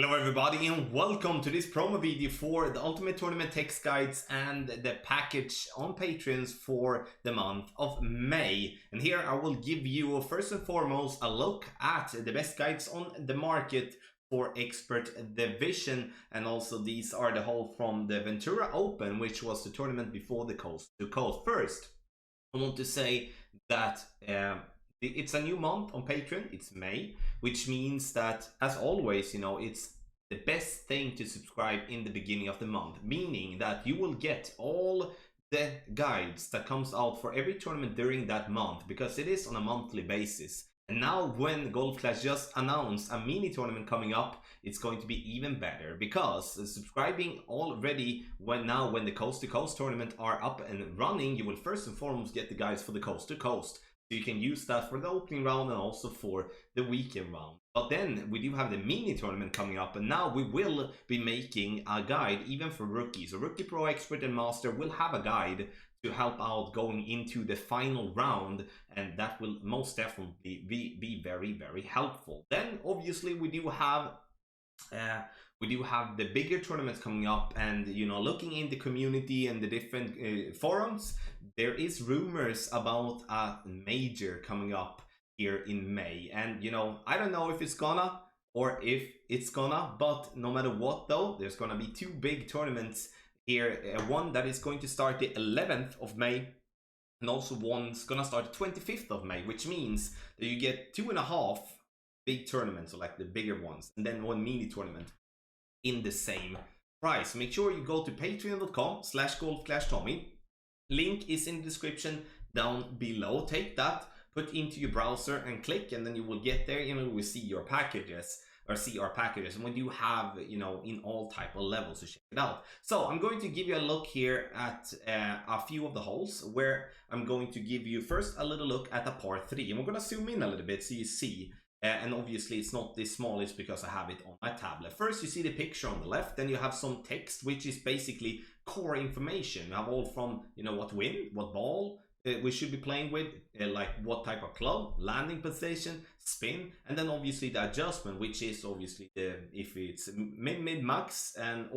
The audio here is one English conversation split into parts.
Hello everybody and welcome to this promo video for the Ultimate Tournament text guides and the package on Patreons for the month of May. And here I will give you first and foremost a look at the best guides on the market for Expert Division, and also these are the whole from the Ventura Open, which was the tournament before the Coast to Coast. First, I want to say that it's a new month on Patreon. It's May, which means that, as always, it's the best thing to subscribe in the beginning of the month, meaning that you will get all the guides that comes out for every tournament during that month, because it is on a monthly basis. And now when Golf Clash just announced a mini tournament coming up, it's going to be even better, because subscribing already when the Coast to Coast tournament are up and running, you will first and foremost get the guides for the Coast to Coast. So you can use that for the opening round and also for the weekend round. But then we do have the mini tournament coming up, and now we will be making a guide even for rookies. So Rookie, Pro, Expert and Master will have a guide to help out going into the final round, and that will most definitely be very, very helpful. Then obviously we do have the bigger tournaments coming up, and looking in the community and the different forums, there is rumors about a major coming up here in May. And I don't know if it's gonna or if it's gonna, but no matter what though, there's gonna be two big tournaments here. One that is going to start the 11th of May, and also one's gonna start the 25th of May, which means that you get 2.5 big tournaments, so like the bigger ones, and then one mini tournament in the same price. Make sure you go to patreon.com/golfclashtommy. Link is in the description down below. Take that, put into your browser and click, and then you will get there. You will see your packages, or see our packages, and we do have in all type of levels, to check it out. So I'm going to give you a look here at a few of the holes, where I'm going to give you first a little look at the par 3, and we're going to zoom in a little bit so you see. And obviously it's not this small, it's because I have it on my tablet. First you see the picture on the left, then you have some text, which is basically core information. You have all from what wind, what ball we should be playing with, like what type of club, landing position, spin, and then obviously the adjustment, which is obviously if it's mid max, and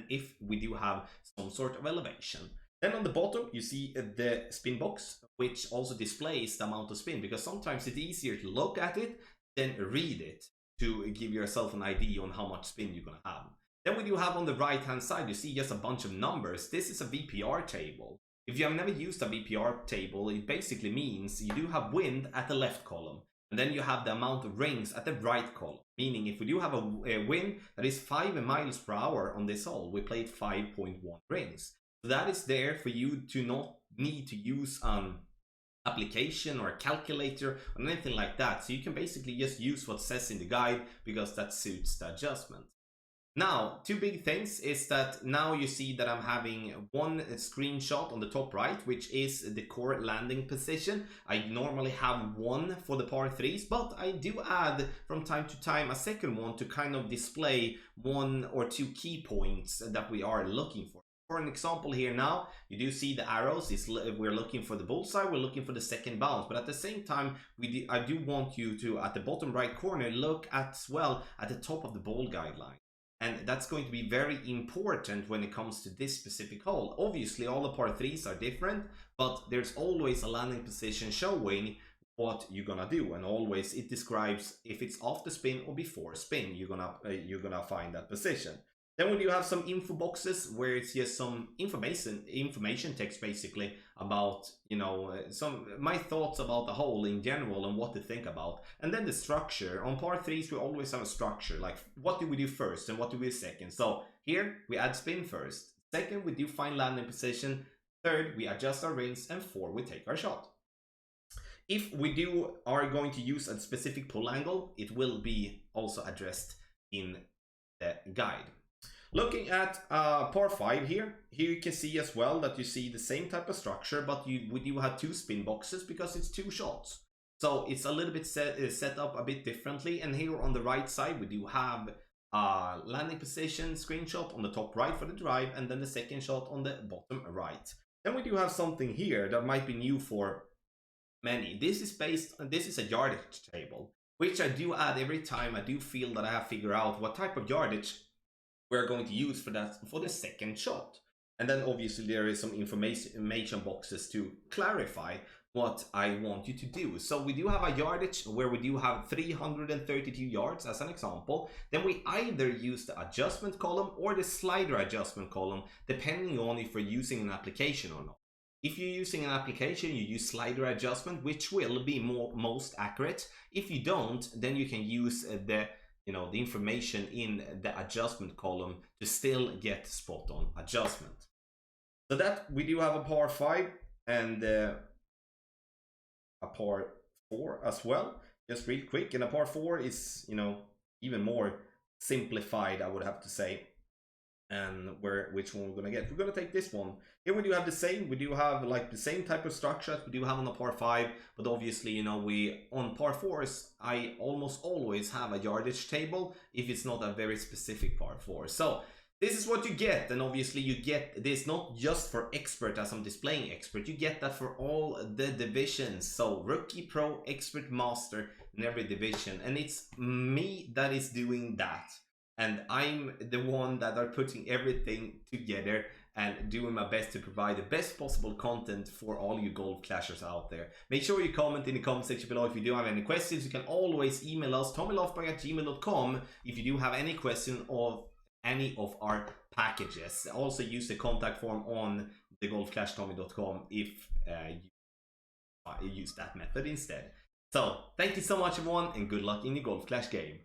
if we do have some sort of elevation. Then on the bottom you see the spin box, which also displays the amount of spin, because sometimes it's easier to look at it than read it to give yourself an idea on how much spin you're gonna have. Then we do have on the right hand side, you see just a bunch of numbers. This is a VPR table. If you have never used a VPR table, it basically means you do have wind at the left column, and then you have the amount of rings at the right column. Meaning if we do have a wind that is 5 miles per hour on this hole, we played 5.1 rings. So that is there for you to not need to use an application or a calculator or anything like that. So you can basically just use what says in the guide, because that suits the adjustment. Now, two big things is that now you see that I'm having one screenshot on the top right, which is the core landing position. I normally have one for the par 3s, but I do add from time to time a second one to kind of display 1 or 2 key points that we are looking for. For an example here now, you do see the arrows. We're looking for the bullseye, we're looking for the second bounce, but at the same time, I do want you to, at the bottom right corner, look as well at the top of the ball guideline. And that's going to be very important when it comes to this specific hole. Obviously, all the par 3s are different, but there's always a landing position showing what you're gonna do, and always it describes if it's after spin or before spin. You're gonna find that position. Then we do have some info boxes, where it's just some information text basically about my thoughts about the hole in general and what to think about. And then the structure. On par 3s we always have a structure, like what do we do first and what do we do second. So here we add spin first, second we do find landing position, third we adjust our rings, and 4 we take our shot. If we are going to use a specific pull angle, it will be also addressed in the guide. Looking at par 5 here you can see as well that you see the same type of structure, but we do have 2 spin boxes because it's 2 shots. So it's a little bit set up a bit differently. And here on the right side we do have a landing position screenshot on the top right for the drive, and then the second shot on the bottom right. Then we do have something here that might be new for many. This is a yardage table. which I do add every time I do feel that I have figured out what type of yardage we're going to use for that, for the second shot. And then obviously there is some information boxes to clarify what I want you to do. So we do have a yardage where we do have 332 yards as an example. Then we either use the adjustment column or the slider adjustment column, depending on if we're using an application or not. If you're using an application, you use slider adjustment, which will be most accurate. If you don't, then you can use the information in the adjustment column to still get spot on adjustment. So that we do have a par 5 and a par 4 as well, just real quick. And a par 4 is even more simplified, I would have to say. And which one we're gonna get? We're gonna take this one. Here we do have the same. We do have like the same type of structure as we do have on the par 5, but obviously we on par 4s I almost always have a yardage table if it's not a very specific par 4. So this is what you get, and obviously you get this not just for expert as I'm displaying expert, you get that for all the divisions. So rookie, pro, expert, master in every division, and it's me that is doing that. And I'm the one that are putting everything together and doing my best to provide the best possible content for all you golf clashers out there. Make sure you comment in the comment section below if you do have any questions. You can always email us, tommylofberg@gmail.com, if you do have any question of any of our packages. Also use the contact form on thegolfclashtommy.com if you use that method instead. So thank you so much everyone, and good luck in your Golf Clash game.